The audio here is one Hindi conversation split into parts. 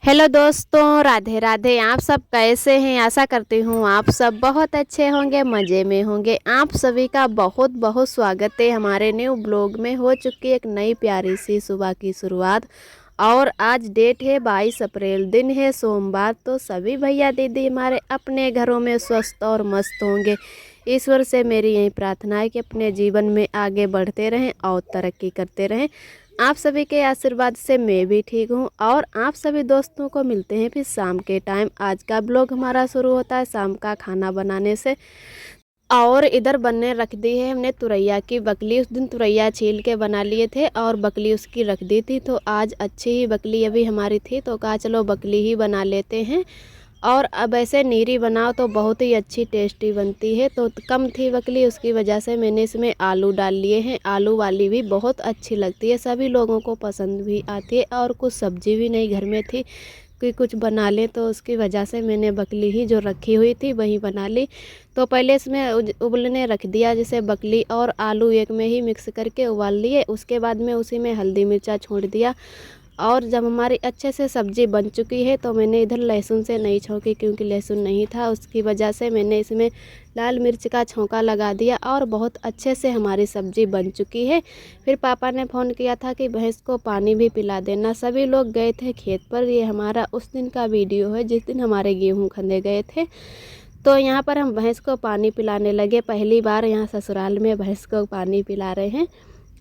हेलो दोस्तों, राधे राधे। आप सब कैसे हैं? आशा करती हूँ आप सब बहुत अच्छे होंगे, मज़े में होंगे। आप सभी का बहुत बहुत स्वागत है हमारे न्यू ब्लॉग में। हो चुकी एक नई प्यारी सी सुबह की शुरुआत और आज डेट है 22 अप्रैल, दिन है सोमवार। तो सभी भैया दीदी हमारे अपने घरों में स्वस्थ और मस्त होंगे। ईश्वर से मेरी यही प्रार्थना है कि अपने जीवन में आगे बढ़ते रहें और तरक्की करते रहें। आप सभी के आशीर्वाद से मैं भी ठीक हूँ और आप सभी दोस्तों को मिलते हैं फिर शाम के टाइम। आज का ब्लॉग हमारा शुरू होता है शाम का खाना बनाने से। और इधर बनने रख दी है हमने तुरैया की बकली। उस दिन तुरैया छील के बना लिए थे और बकली उसकी रख दी थी, तो आज अच्छी ही बकली अभी हमारी थी तो कहा चलो बकली ही बना लेते हैं। और अब ऐसे नीरी बनाओ तो बहुत ही अच्छी टेस्टी बनती है। तो कम थी बकली, उसकी वजह से मैंने इसमें आलू डाल लिए हैं। आलू वाली भी बहुत अच्छी लगती है, सभी लोगों को पसंद भी आती है। और कुछ सब्जी भी नहीं घर में थी कि कुछ बना लें, तो उसकी वजह से मैंने बकली ही जो रखी हुई थी वही बना ली। तो पहले इसमें उबलने रख दिया, जैसे बकली और आलू एक में ही मिक्स करके उबाल लिए। उसके बाद में उसी में हल्दी मिर्चा छोड़ दिया। और जब हमारी अच्छे से सब्ज़ी बन चुकी है तो मैंने इधर लहसुन से नहीं छौंकी, क्योंकि लहसुन नहीं था। उसकी वजह से मैंने इसमें लाल मिर्च का छौंका लगा दिया और बहुत अच्छे से हमारी सब्ज़ी बन चुकी है। फिर पापा ने फ़ोन किया था कि भैंस को पानी भी पिला देना। सभी लोग गए थे खेत पर। ये हमारा उस दिन का वीडियो है जिस दिन हमारे गेहूँ खंदे गए थे। तो यहाँ पर हम भैंस को पानी पिलाने लगे। पहली बार यहाँ ससुराल में भैंस को पानी पिला रहे हैं।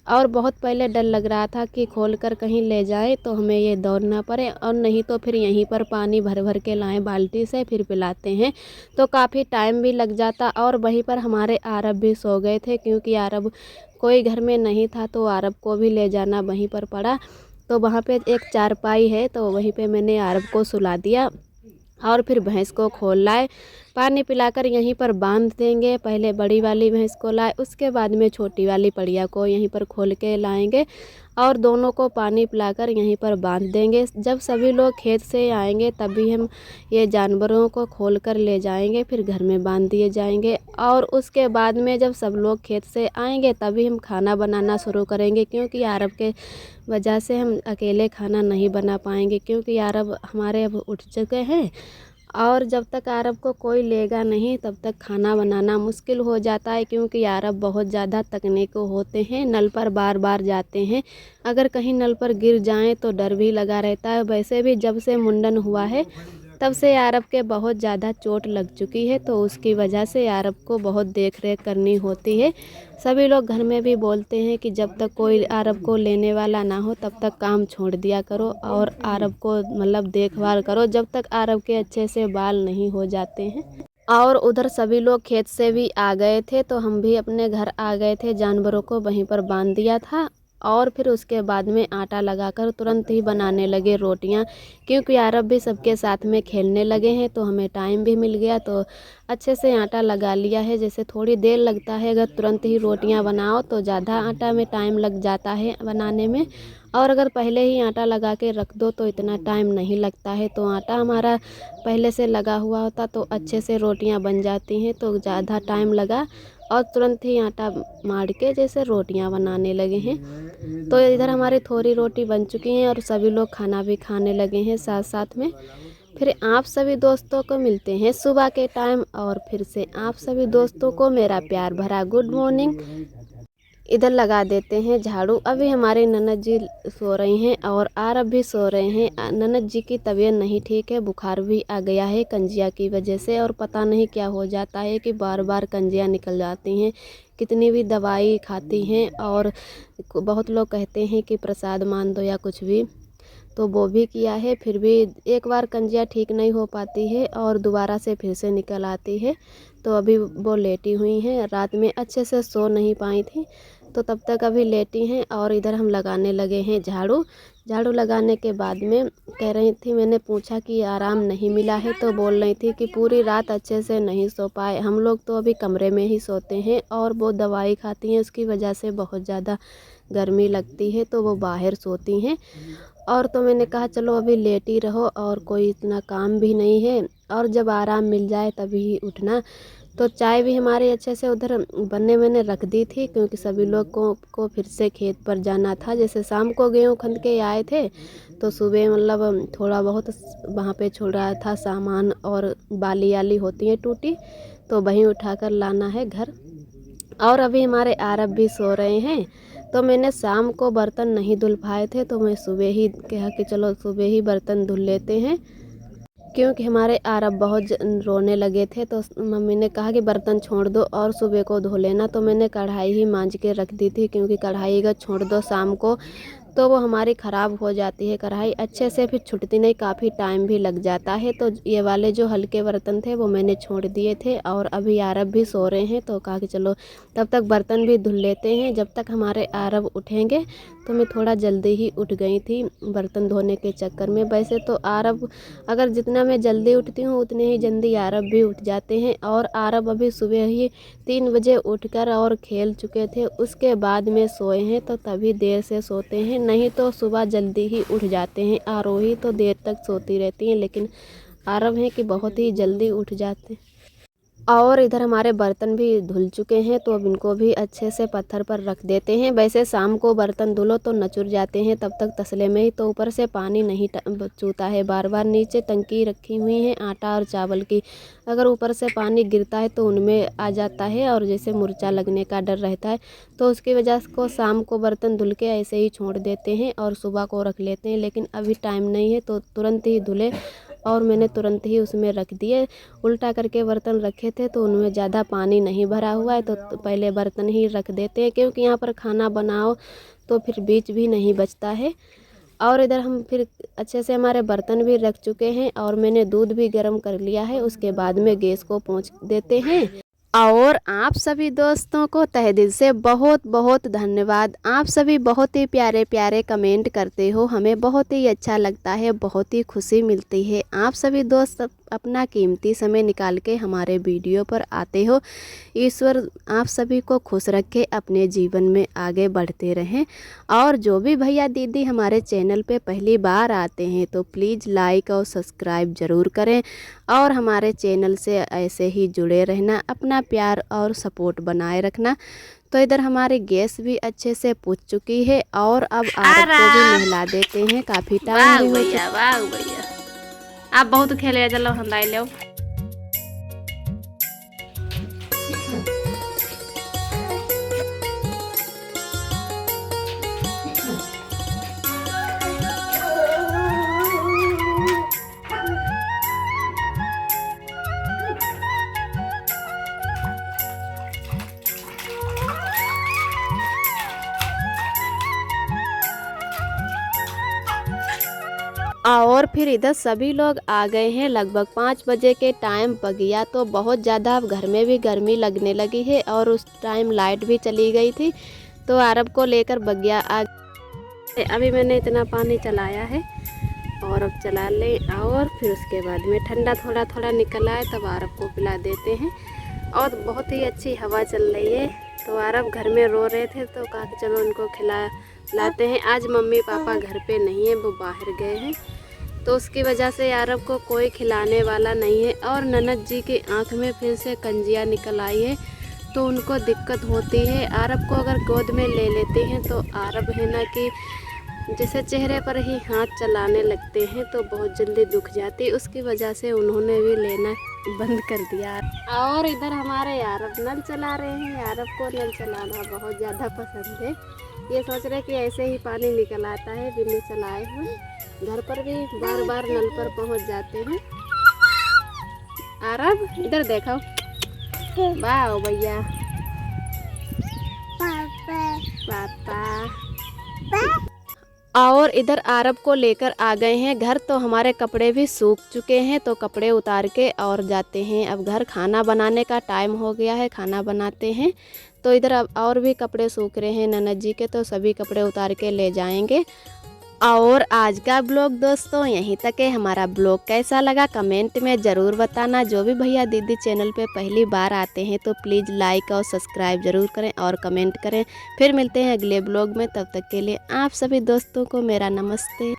और बहुत पहले डर लग रहा था कि खोल कर कहीं ले जाए तो हमें ये दौड़ना पड़े, और नहीं तो फिर यहीं पर पानी भर भर के लाएं बाल्टी से फिर पिलाते हैं। तो काफ़ी टाइम भी लग जाता। और वहीं पर हमारे आरब भी सो गए थे, क्योंकि आरब कोई घर में नहीं था तो आरब को भी ले जाना वहीं पर पड़ा। तो वहाँ पे एक चारपाई है तो वहीं पे मैंने आरब को सुला दिया और फिर भैंस को खोल लाए। पानी पिलाकर यहीं पर बांध देंगे। पहले बड़ी वाली भैंस को लाए, उसके बाद में छोटी वाली पड़िया को यहीं पर खोल के लाएंगे और दोनों को पानी पिलाकर यहीं पर बांध देंगे। जब सभी लोग खेत से आएंगे तभी हम ये जानवरों को खोल कर ले जाएंगे, फिर घर में बांध दिए जाएंगे। और उसके बाद में जब सब लोग खेत से आएंगे तभी हम खाना बनाना शुरू करेंगे, क्योंकि अरब के वजह से हम अकेले खाना नहीं बना पाएंगे, क्योंकि अरब हमारे अब उठ चुके हैं। और जब तक अरब को कोई लेगा नहीं तब तक खाना बनाना मुश्किल हो जाता है, क्योंकि अरब बहुत ज़्यादा तकने को होते हैं। नल पर बार बार जाते हैं, अगर कहीं नल पर गिर जाएं तो डर भी लगा रहता है। वैसे भी जब से मुंडन हुआ है तब से अरब के बहुत ज़्यादा चोट लग चुकी है, तो उसकी वजह से अरब को बहुत देख रेख करनी होती है। सभी लोग घर में भी बोलते हैं कि जब तक कोई अरब को लेने वाला ना हो तब तक काम छोड़ दिया करो और अरब को मतलब देखभाल करो, जब तक अरब के अच्छे से बाल नहीं हो जाते हैं। और उधर सभी लोग खेत से भी आ गए थे तो हम भी अपने घर आ गए थे। जानवरों को वहीं पर बांध दिया था और फिर उसके बाद में आटा लगाकर तुरंत ही बनाने लगे रोटियां, क्योंकि अरब भी सबके साथ में खेलने लगे हैं तो हमें टाइम भी मिल गया। तो अच्छे से आटा लगा लिया है। जैसे थोड़ी देर लगता है अगर तुरंत ही रोटियां बनाओ तो ज़्यादा आटा में टाइम लग जाता है बनाने में, और अगर पहले ही आटा लगा के रख दो तो इतना टाइम नहीं लगता है। तो आटा हमारा पहले से लगा हुआ होता तो अच्छे से रोटियां बन जाती हैं, तो ज़्यादा टाइम लगा और तुरंत ही आटा मार के जैसे रोटियां बनाने लगे हैं। तो इधर हमारी थोड़ी रोटी बन चुकी हैं और सभी लोग खाना भी खाने लगे हैं साथ साथ में। फिर आप सभी दोस्तों को मिलते हैं सुबह के टाइम, और फिर से आप सभी दोस्तों को मेरा प्यार भरा गुड मॉर्निंग। इधर लगा देते हैं झाड़ू। अभी हमारे ननद जी सो रही हैं और आरब भी सो रहे हैं। ननद जी की तबीयत नहीं ठीक है, बुखार भी आ गया है कंजिया की वजह से, और पता नहीं क्या हो जाता है कि बार बार कंजिया निकल जाती हैं। कितनी भी दवाई खाती हैं और बहुत लोग कहते हैं कि प्रसाद मान दो या कुछ भी, तो वो भी किया है, फिर भी एक बार कंजिया ठीक नहीं हो पाती है और दोबारा से फिर से निकल आती है। तो अभी वो लेटी हुई हैं, रात में अच्छे से सो नहीं पाई थी तो तब तक अभी लेटी हैं। और इधर हम लगाने लगे हैं झाड़ू। झाड़ू लगाने के बाद में कह रही थी, मैंने पूछा कि आराम नहीं मिला है, तो बोल रही थी कि पूरी रात अच्छे से नहीं सो पाए। हम लोग तो अभी कमरे में ही सोते हैं और वो दवाई खाती हैं, उसकी वजह से बहुत ज़्यादा गर्मी लगती है तो वो बाहर सोती हैं। और तो मैंने कहा चलो अभी लेटी रहो और कोई इतना काम भी नहीं है, और जब आराम मिल जाए तभी उठना। तो चाय भी हमारी अच्छे से उधर बनने मैंने रख दी थी, क्योंकि सभी लोग को फिर से खेत पर जाना था। जैसे शाम को गेहूँ खंद के आए थे, तो सुबह मतलब थोड़ा बहुत वहाँ पे छोड़ रहा था सामान, और बाली आली होती है टूटी, तो वहीं उठाकर लाना है घर। और अभी हमारे आरब भी सो रहे हैं, तो मैंने शाम को बर्तन नहीं धुल पाए थे, तो मैं सुबह ही कहा कि चलो सुबह ही बर्तन धुल लेते हैं, क्योंकि हमारे आरब बहुत रोने लगे थे। तो मम्मी ने कहा कि बर्तन छोड़ दो और सुबह को धो लेना। तो मैंने कढ़ाई ही मांज के रख दी थी, क्योंकि कढ़ाई अगर छोड़ दो शाम को तो वो हमारी ख़राब हो जाती है कढ़ाई, अच्छे से फिर छुटती नहीं, काफ़ी टाइम भी लग जाता है। तो ये वाले जो हल्के बर्तन थे वो मैंने छोड़ दिए थे। और अभी आरब भी सो रहे हैं, तो कहा कि चलो तब तक बर्तन भी धुल लेते हैं, जब तक हमारे आरब उठेंगे। तो मैं थोड़ा जल्दी ही उठ गई थी बर्तन धोने के चक्कर में। वैसे तो आरब अगर जितना मैं जल्दी उठती हूँ उतने ही जल्दी आरब भी उठ जाते हैं। और आरब अभी सुबह ही 3 बजे उठकर और खेल चुके थे, उसके बाद में सोए हैं, तो तभी देर से सोते हैं, नहीं तो सुबह जल्दी ही उठ जाते हैं। आरोही तो देर तक सोती रहती हैं, लेकिन आरब हैं कि बहुत ही जल्दी उठ जाते हैं। और इधर हमारे बर्तन भी धुल चुके हैं, तो अब इनको भी अच्छे से पत्थर पर रख देते हैं। वैसे शाम को बर्तन धुलो तो नचुर जाते हैं तब तक तसले में ही, तो ऊपर से पानी नहीं चूता है। बार बार नीचे टंकी रखी हुई है आटा और चावल की, अगर ऊपर से पानी गिरता है तो उनमें आ जाता है, और जैसे मुर्चा लगने का डर रहता है। तो उसकी वजह को शाम को बर्तन धुल के ऐसे ही छोड़ देते हैं और सुबह को रख लेते हैं। लेकिन अभी टाइम नहीं है, तो तुरंत ही धुले और मैंने तुरंत ही उसमें रख दिए। उल्टा करके बर्तन रखे थे, तो उनमें ज़्यादा पानी नहीं भरा हुआ है, तो पहले बर्तन ही रख देते हैं, क्योंकि यहाँ पर खाना बनाओ तो फिर बीच भी नहीं बचता है। और इधर हम फिर अच्छे से हमारे बर्तन भी रख चुके हैं, और मैंने दूध भी गर्म कर लिया है, उसके बाद में गैस को पोंछ देते हैं। और आप सभी दोस्तों को तहे दिल से बहुत बहुत धन्यवाद। आप सभी बहुत ही प्यारे प्यारे कमेंट करते हो, हमें बहुत ही अच्छा लगता है, बहुत ही खुशी मिलती है। आप सभी दोस्त अपना कीमती समय निकाल के हमारे वीडियो पर आते हो। ईश्वर आप सभी को खुश रखे, अपने जीवन में आगे बढ़ते रहें। और जो भी भैया दीदी हमारे चैनल पे पहली बार आते हैं, तो प्लीज़ लाइक और सब्सक्राइब ज़रूर करें, और हमारे चैनल से ऐसे ही जुड़े रहना, अपना प्यार और सपोर्ट बनाए रखना। तो इधर हमारी गैस भी अच्छे से पूछ चुकी है, और अब आरब को भी नहला देते हैं, काफ़ी टाइम भी हो चुका। वाह भैया, आप बहुत खेले, चलो हंदाई लो। और फिर इधर सभी लोग आ गए हैं, लगभग 5 बजे के टाइम पक गया, तो बहुत ज़्यादा अब घर में भी गर्मी लगने लगी है, और उस टाइम लाइट भी चली गई थी। तो अरब को लेकर बगिया आ गए। अभी मैंने इतना पानी चलाया है, और अब चला ले, और फिर उसके बाद में ठंडा थोड़ा थोड़ा निकल आए तब अरब को पिला देते हैं। और बहुत ही अच्छी हवा चल रही है, तो अरब घर में रो रहे थे, तो कहा कि चलो उनको लाते हैं। आज मम्मी पापा घर पे नहीं है, वो बाहर गए हैं, तो उसकी वजह से अरब को कोई खिलाने वाला नहीं है। और ननद जी की आंख में फिर से कंजिया निकल आई है, तो उनको दिक्कत होती है। अरब को अगर गोद में ले लेते हैं तो अरब है ना कि जैसे चेहरे पर ही हाथ चलाने लगते हैं, तो बहुत जल्दी दुख जाती है, उसकी वजह से उन्होंने भी लेना बंद कर दिया। और इधर हमारे अरब नल चला रहे हैं। अरब को नल चलाना बहुत ज़्यादा पसंद है, ये सोच रहे कि ऐसे ही पानी निकल आता है बिना चलाए हुए। घर पर भी बार बार नल पर पहुंच जाते हैं। अरब इधर देखो, वाह भैया, पापा। और इधर अरब को लेकर आ गए हैं घर, तो हमारे कपड़े भी सूख चुके हैं, तो कपड़े उतार के और जाते हैं अब घर। खाना बनाने का टाइम हो गया है, खाना बनाते हैं। तो इधर अब और भी कपड़े सूख रहे हैं ननद जी के, तो सभी कपड़े उतार के ले जाएंगे। और आज का ब्लॉग दोस्तों यहीं तक है। हमारा ब्लॉग कैसा लगा कमेंट में ज़रूर बताना। जो भी भैया दीदी चैनल पे पहली बार आते हैं तो प्लीज़ लाइक और सब्सक्राइब ज़रूर करें और कमेंट करें। फिर मिलते हैं अगले ब्लॉग में, तब तक के लिए आप सभी दोस्तों को मेरा नमस्ते।